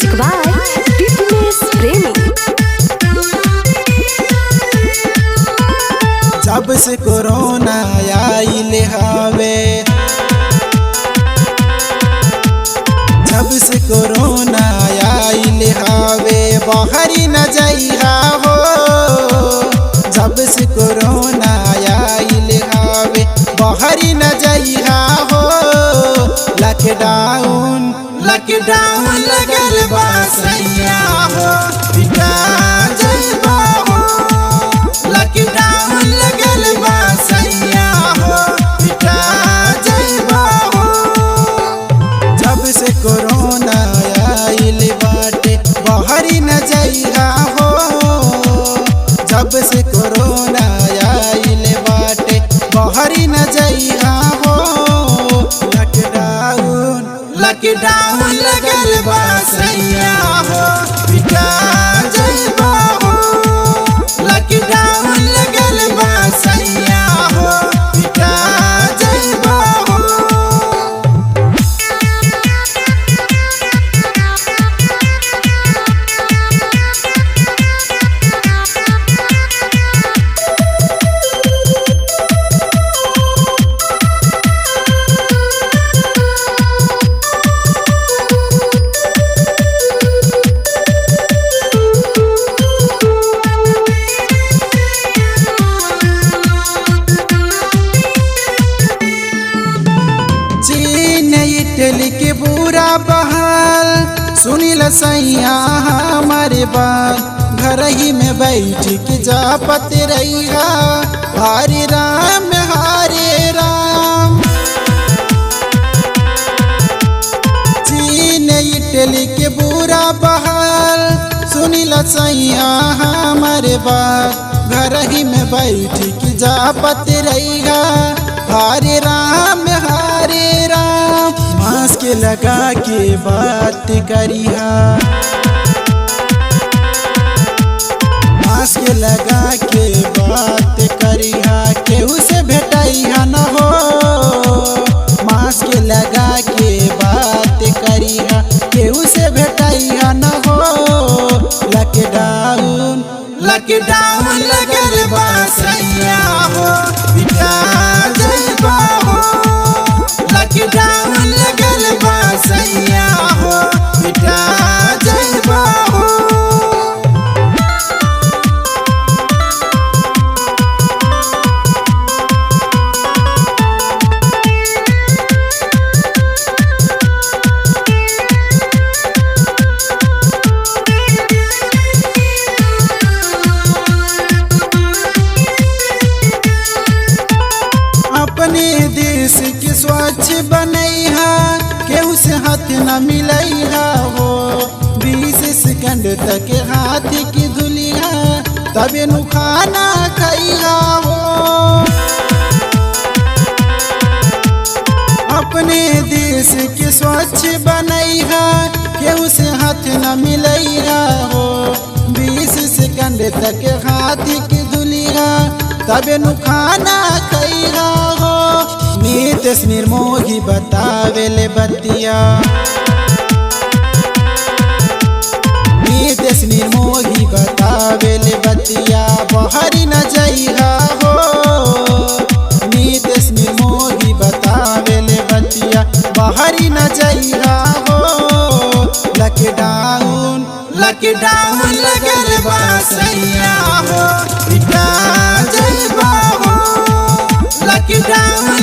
Music by Vipinesh प्रेमी। जब से कोरोना आइल हवे, जब से कोरोना आइल हवे बाहरी न जइहा हो। जब से कोरोना आइल हवे बाहरी न जइहा हो। लॉकडाउन लॉकडाउन लगल बा सैया हो, पिटा जइबा हो। लॉकडाउन लगल बा सैया हो, पिटा जइबा हो। जब से कोरोना आइल बाटे बाहरी न जइहा हो। जब से कोरोना आइल बाटे बाहरी न जइहा हो। लॉकडाउन लॉकडाउन लगल बा सैया हो, पिटा जइबा हो। लॉकडाउन लगल बा सैया हो, पिटा जइबा हो। इटली के बुरा बहाल सुनिल सैया हमारे बात। घर ही में बैठ के जापत रहिया हरे राम हरे राम। चीन इटली के बुरा बहाल सुनिल सैया हमारे बात। घर ही में बैठ के जापत रहिया हरे राम हरे राम। मास्क लगा के बात करिहा, मास्क लगा के बात करिहा, केहू से भेटइहा न हो। मास्क लगा के बात करिहा, केहू से भेटइहा न हो। लॉकडाउन लॉकडाउन लगल बा सैया हो, पिटा जइबा हो। लॉकडाउन लगल बा सैया हो, पिटा जइबा हो। अपने देश के स्वच्छ बनैहा, केहू से हाथ न मिलैहा हो। 20 सेकंड तक हाथ की धुलिहा, तबे नु खाना खैहा हो। अपने देश के स्वच्छ बनैहा, केहू से हाथ न मिलैहा हो। 20 सेकंड तक हाथ की धुलिहा, तबे नु खाना खैहा हो। नीतीश निर्मोही बतावेले बतिया, नीतीश निर्मोही बतावेले बतिया बाहरी न जइहा हो। नीतीश निर्मोही बतावेले बतिया बाहरी न जइहा हो। लॉकडाउन लॉकडाउन लगल बा सैया हो, पिटा जइबा हो। लॉकडाउन